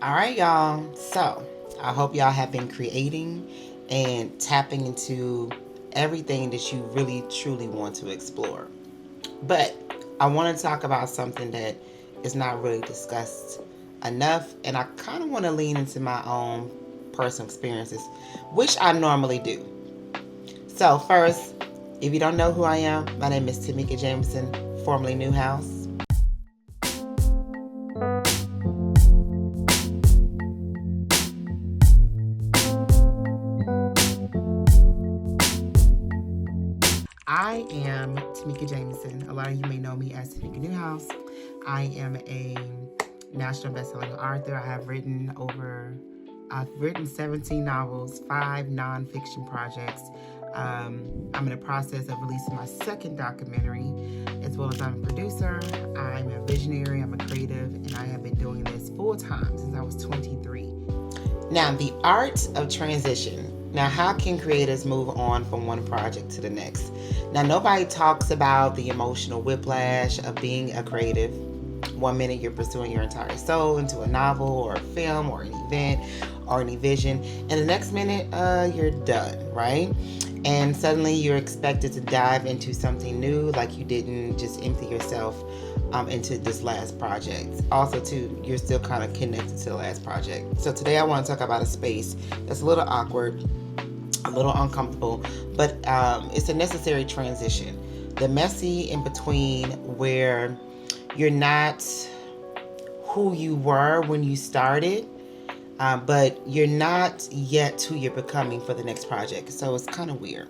All right, y'all. So I hope y'all have been creating and tapping into everything that you really truly want to explore. But I want to talk about something that is not really discussed enough, and I kind of want to lean into my own personal experiences, which I normally do. So, first, if you don't know who I am, my name is Tamika Jameson, formerly Newhouse. I am Tamika Jameson. A lot of you may know me as Tamika Newhouse. I am a national best-selling author. I've written 17 novels, 5 nonfiction projects. I'm in the process of releasing my second documentary, as well as I'm a producer. I'm a visionary, I'm a creative, and I have been doing this full time since I was 23. Now, the art of transition. Now, how can creators move on from one project to the next? Now, nobody talks about the emotional whiplash of being a creative. One minute you're pursuing your entire soul into a novel or a film or an event or an vision, and the next minute you're done, right? And suddenly you're expected to dive into something new, like you didn't just empty yourself into this last project. Also, too, you're still kind of connected to the last project. So today I want to talk about a space that's a little awkward, a little uncomfortable, but it's a necessary transition. The messy in between where you're not who you were when you started, but you're not yet who you're becoming for the next project. So it's kind of weird.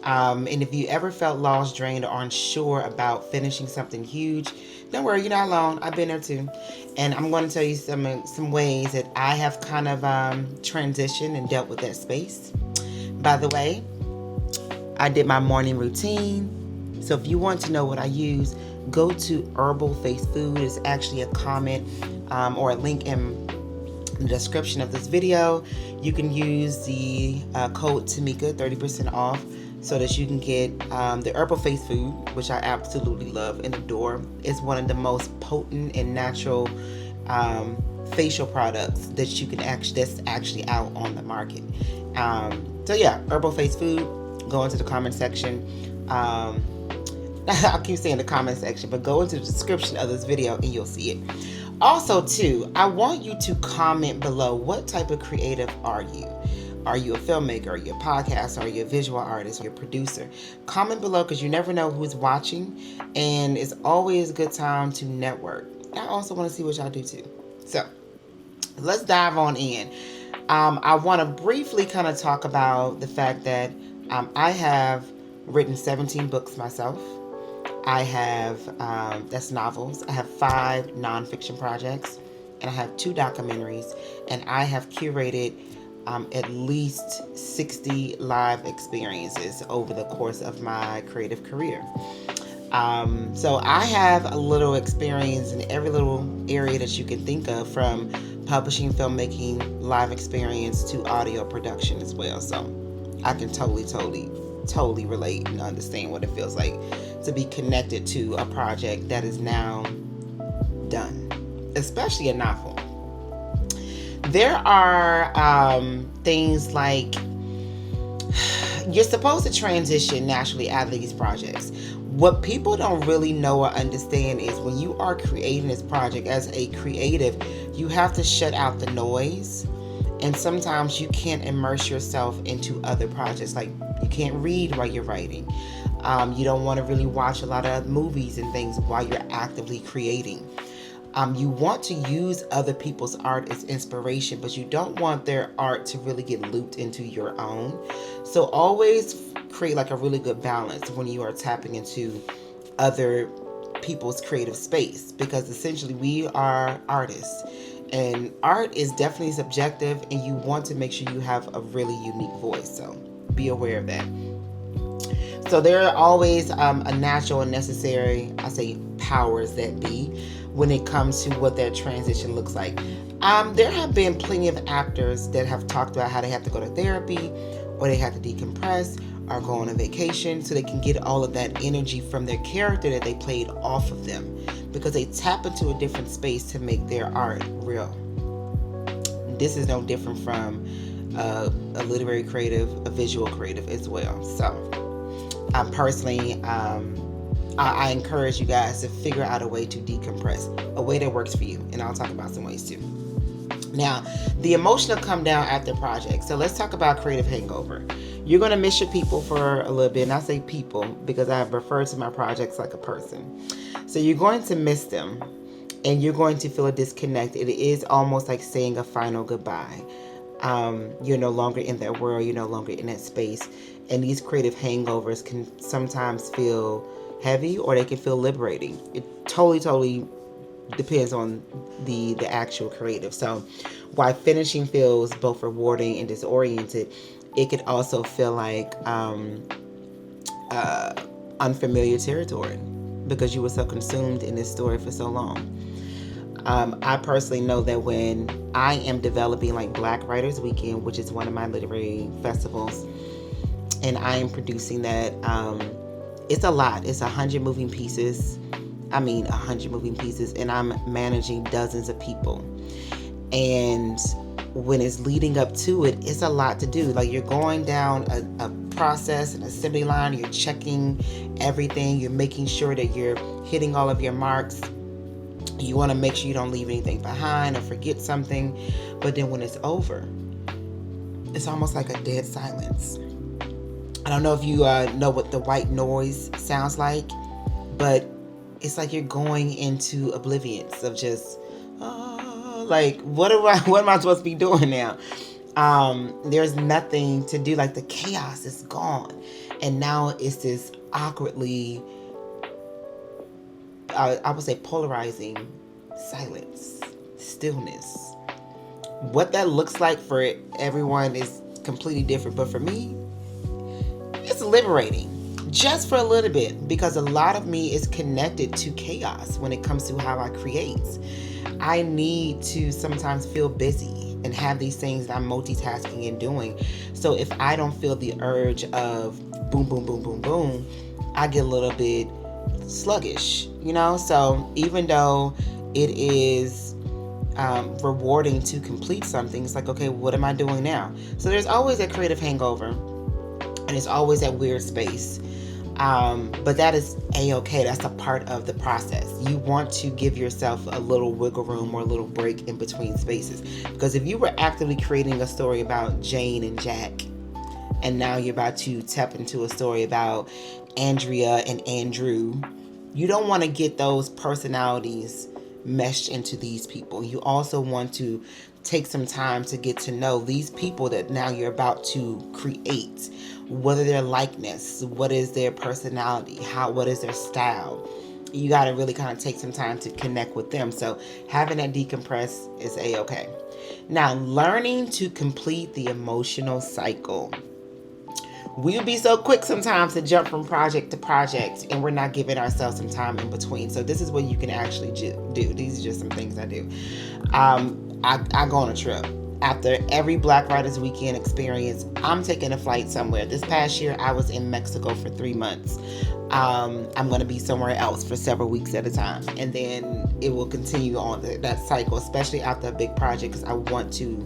And if you ever felt lost, drained, or unsure about finishing something huge, don't worry, you're not alone. I've been there too. And I'm going to tell you some ways that I have kind of transitioned and dealt with that space. By the way, I did my morning routine. So if you want to know what I use, go to Herbal Face Food. It's actually a comment or a link in the description of this video. You can use the code Tamika, 30% off, so that you can get the Herbal Face Food, which I absolutely love and adore. It's one of the most potent and natural facial products that you can that's actually out on the market. So yeah, Herbal Face Food. Go into the comment section. I keep saying the comment section, but go into the description of this video and you'll see it. Also, too, I want you to comment below, what type of creative are you? Are you a filmmaker? Are you a podcaster? Are you a visual artist? Are you a producer? Comment below, because you never know who's watching, and it's always a good time to network. I also want to see what y'all do too. So let's dive on in. I want to briefly kind of talk about the fact that I have written 17 books myself. I have, that's novels. I have 5 nonfiction projects, and I have 2 documentaries, and I have curated at least 60 live experiences over the course of my creative career. So I have a little experience in every little area that you can think of, from publishing, filmmaking, live experience to audio production as well. So I can totally relate and understand what it feels like to be connected to a project that is now done, especially a novel. There are things like you're supposed to transition naturally out of these projects. What people don't really know or understand is when you are creating this project as a creative, you have to shut out the noise. And sometimes you can't immerse yourself into other projects. Like, you can't read while you're writing. You don't want to really watch a lot of movies and things while you're actively creating. You want to use other people's art as inspiration, but you don't want their art to really get looped into your own. So always create like a really good balance when you are tapping into other people's creative space, because essentially we are artists. And art is definitely subjective, and you want to make sure you have a really unique voice. So be aware of that. So there are always a natural and necessary, I say, powers that be when it comes to what that transition looks like. There have been plenty of actors that have talked about how they have to go to therapy, or they have to decompress, or go on a vacation so they can get all of that energy from their character that they played off of them, because they tap into a different space to make their art real. this is no different from a literary creative, a visual creative as well. So personally, I encourage you guys to figure out a way to decompress, a way that works for you. And I'll talk about some ways too. Now, the emotional come down after project. So let's talk about creative hangover. You're going to miss your people for a little bit. And I say people because I refer to my projects like a person. So you're going to miss them and you're going to feel a disconnect. It is almost like saying a final goodbye. You're no longer in that world. You're no longer in that space. And these creative hangovers can sometimes feel heavy or they can feel liberating. It totally depends on the actual creative. So while finishing feels both rewarding and disoriented, it could also feel like unfamiliar territory because you were so consumed in this story for so long. I personally know that when I am developing like Black Writers Weekend, which is one of my literary festivals, and I am producing that, it's a lot. It's 100 moving pieces. 100 moving pieces, and I'm managing dozens of people. And when it's leading up to it, it's a lot to do. Like you're going down a process, an assembly line, you're checking everything, you're making sure that you're hitting all of your marks. You want to make sure you don't leave anything behind or forget something. But then when it's over, it's almost like a dead silence. I don't know if you know what the white noise sounds like, but it's like you're going into oblivience of just, like, what am I supposed to be doing now? There's nothing to do. Like the chaos is gone. And now it's this awkwardly, I would say polarizing silence, stillness. What that looks like for everyone is completely different. But for me, it's liberating. Just for a little bit, because a lot of me is connected to chaos when it comes to how I create. I need to sometimes feel busy and have these things that I'm multitasking and doing. So if I don't feel the urge of boom, boom, boom, boom, boom, I get a little bit sluggish, So even though it is rewarding to complete something, it's like, okay, what am I doing now? So there's always a creative hangover, and it's always that weird space. But that is a-okay. That's a part of the process. You want to give yourself a little wiggle room or a little break in between spaces. Because if you were actively creating a story about Jane and Jack, and now you're about to tap into a story about Andrea and Andrew, you don't want to get those personalities meshed into these people. You also want to take some time to get to know these people that now you're about to create. What are their likeness? What is their personality? What is their style? You got to really kind of take some time to connect with them. So having that decompress is a-okay. Now, learning to complete the emotional cycle. We'll be so quick sometimes to jump from project to project, and we're not giving ourselves some time in between. So this is what you can actually do. These are just some things I do. I go on a trip. After every Black Writers Weekend experience, I'm taking a flight somewhere. This past year, I was in Mexico for 3 months. I'm going to be somewhere else for several weeks at a time. And then it will continue on that cycle, especially after a big project, because I want to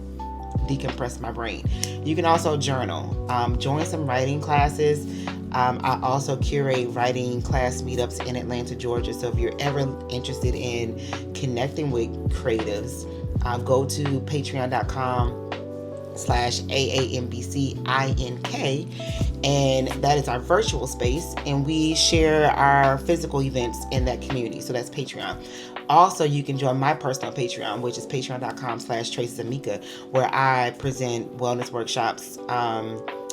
decompress my brain. You can also journal. Join some writing classes. I also curate writing class meetups in Atlanta, Georgia. So if you're ever interested in connecting with creatives, go to patreon.com/AAMBCINK, and that is our virtual space, and we share our physical events in that community. So that's Patreon. Also, you can join my personal Patreon, which is patreon.com/Tamika, where I present wellness workshops,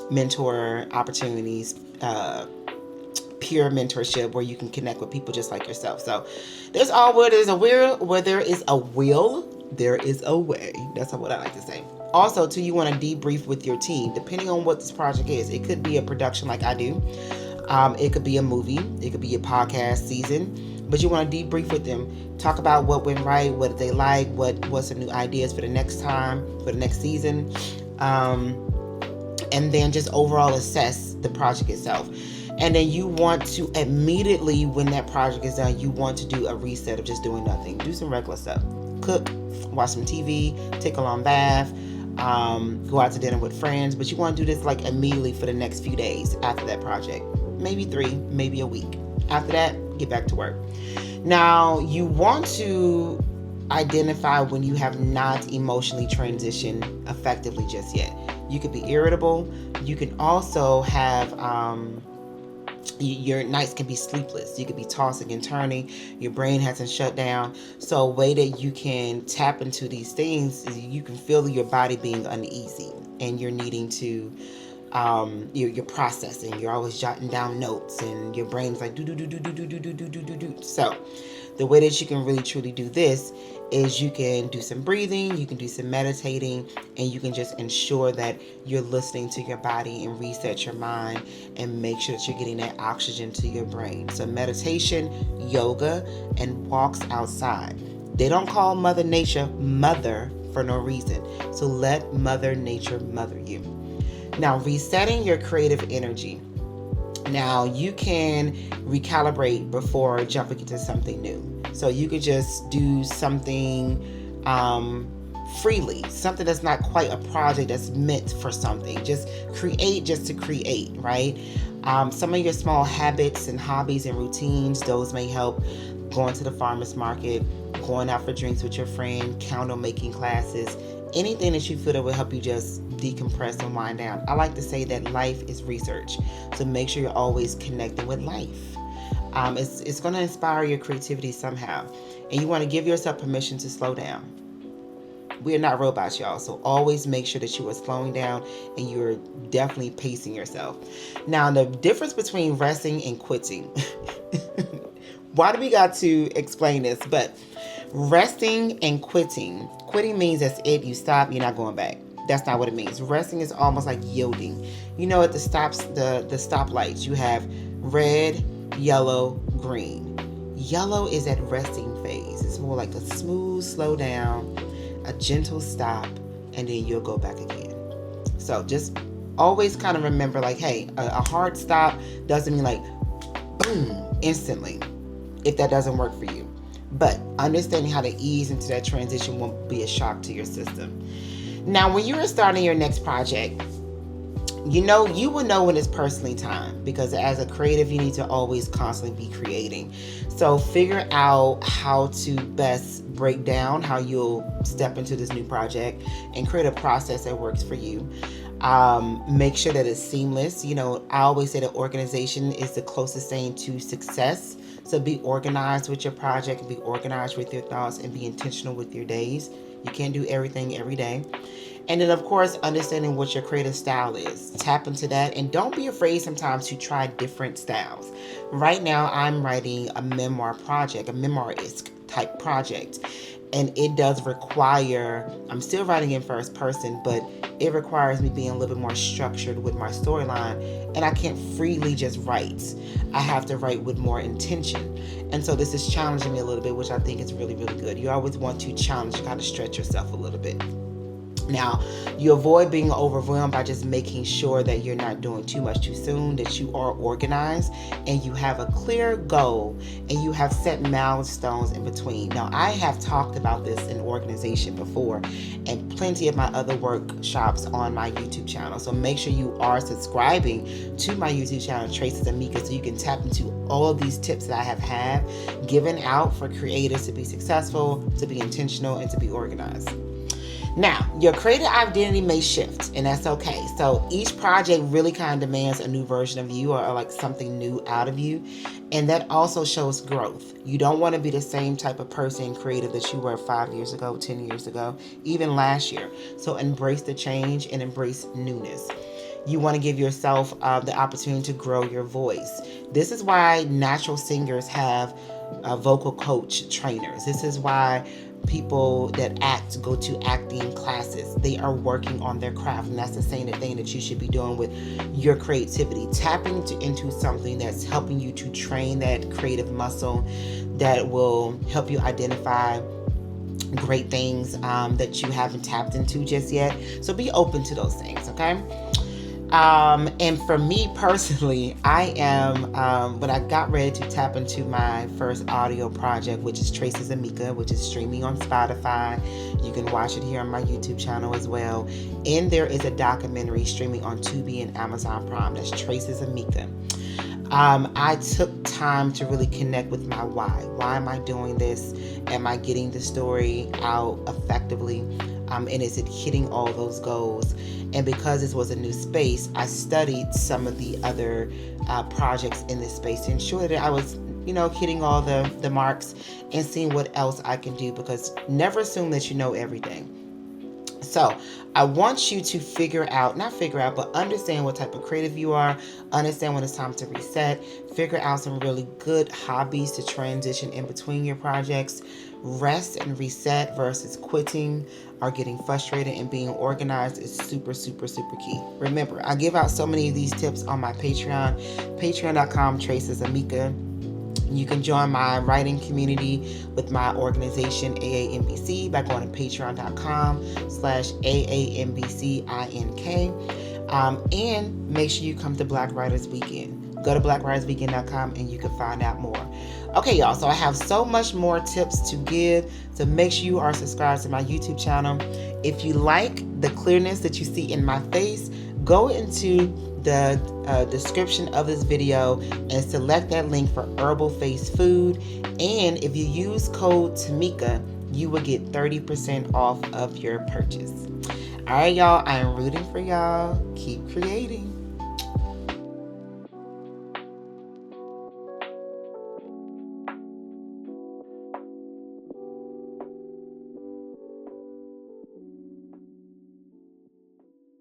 mentor opportunities, peer mentorship, where you can connect with people just like yourself. So there's where there is a will, there is a way. That's what I like to say. Also, too, you want to debrief with your team, depending on what this project is. It could be a production like I do. It could be a movie. It could be a podcast season. But you want to debrief with them. Talk about what went right, what they like, what's some new ideas for the next time, for the next season. And then just overall assess the project itself. And then you want to immediately, when that project is done, you want to do a reset of just doing nothing. Do some regular stuff. Cook, watch some TV, take a long bath, go out to dinner with friends. But you want to do this like immediately for the next few days after that project. Maybe 3, maybe a week. After that, get back to work. Now, you want to identify when you have not emotionally transitioned effectively just yet. You could be irritable. You can also have your nights can be sleepless. You could be tossing and turning. Your brain hasn't shut down. So a way that you can tap into these things is you can feel your body being uneasy and you're needing to you're processing. You're always jotting down notes and your brain's like do do do do do do do do do do do. So the way that you can really truly do this is you can do some breathing, you can do some meditating, and you can just ensure that you're listening to your body and reset your mind and make sure that you're getting that oxygen to your brain. So meditation, yoga, and walks outside. They don't call Mother Nature mother for no reason. So let Mother Nature mother you. Now, resetting your creative energy. Now, you can recalibrate before jumping into something new. So you could just do something freely, something that's not quite a project that's meant for something. Just create just to create, right? Some of your small habits and hobbies and routines, those may help. Going to the farmer's market, going out for drinks with your friend, candle making classes, anything that you feel that will help you just decompress and wind down. I like to say that life is research. So make sure you're always connecting with life. It's going to inspire your creativity somehow. And you want to give yourself permission to slow down. We are not robots, y'all. So always make sure that you are slowing down and you're definitely pacing yourself. Now, the difference between resting and quitting. Why do we got to explain this? But resting and quitting. Quitting means that's it. You stop. You're not going back. That's not what it means. Resting is almost like yielding. You know, at the stoplights, you have red, yellow, green. Yellow is at resting phase. It's more like a smooth slow down, a gentle stop, and then you'll go back again. So just always kind of remember, like, hey, a hard stop doesn't mean like boom instantly if that doesn't work for you. But understanding how to ease into that transition won't be a shock to your system. Now, when you are starting your next project, you will know when it's personally time, because as a creative, you need to always constantly be creating. So figure out how to best break down how you'll step into this new project and create a process that works for you. Make sure that it's seamless. I always say that organization is the closest thing to success. So be organized with your project, be organized with your thoughts, and be intentional with your days. You can't do everything every day. And then, of course, understanding what your creative style is. Tap into that, and don't be afraid sometimes to try different styles. Right now, I'm writing a memoir project, a memoir-esque type project. And it does require, I'm still writing in first person, but it requires me being a little bit more structured with my storyline. And I can't freely just write. I have to write with more intention. And so this is challenging me a little bit, which I think is really, really good. You always want to challenge, kind of stretch yourself a little bit. Now, you avoid being overwhelmed by just making sure that you're not doing too much too soon, that you are organized and you have a clear goal and you have set milestones in between. Now, I have talked about this in organization before and plenty of my other workshops on my YouTube channel. So make sure you are subscribing to my YouTube channel, Tracy Tamika, so you can tap into all of these tips that I have given out for creators to be successful, to be intentional, and to be organized. Now, your creative identity may shift, and that's okay. So each project really kind of demands a new version of you, or like something new out of you. And that also shows growth. You don't want to be the same type of person and creative that you were 5 years ago, 10 years ago, even last year. So embrace the change and embrace newness. You want to give yourself the opportunity to grow your voice. This is why natural singers have vocal coach trainers. This is why people that act go to acting classes. They are working on their craft, and that's the same thing that you should be doing with your creativity. Tapping into something that's helping you to train that creative muscle that will help you identify great things that you haven't tapped into just yet. So be open to those things, okay? And for me personally, I am, when I got ready to tap into my first audio project, which is Traces Amika, which is streaming on Spotify. You can watch it here on my YouTube channel as well. And there is a documentary streaming on Tubi and Amazon Prime. That's Traces Amika. I took time to really connect with my why. Why am I doing this? Am I getting the story out effectively? And is it hitting all those goals? And because this was a new space, I studied some of the other projects in this space to ensure that I was, hitting all the marks and seeing what else I can do, because never assume that you know everything. So I want you to but understand what type of creative you are, understand when it's time to reset, figure out some really good hobbies to transition in between your projects, rest and reset versus quitting or getting frustrated, and being organized is super, super, super key. Remember, I give out so many of these tips on my Patreon, patreon.com/Traces Amika. You can join my writing community with my organization, AAMBC, by going to patreon.com/AAMBCINK. And make sure you come to Black Writers Weekend. Go to blackwritersweekend.com and you can find out more. Okay, y'all, so I have so much more tips to give, so make sure you are subscribed to my YouTube channel. If you like the clearness that you see in my face, go into the description of this video and select that link for Herbal Face Food. And if you use code Tamika, you will get 30% off of your purchase. All right, y'all, I am rooting for y'all. Keep creating.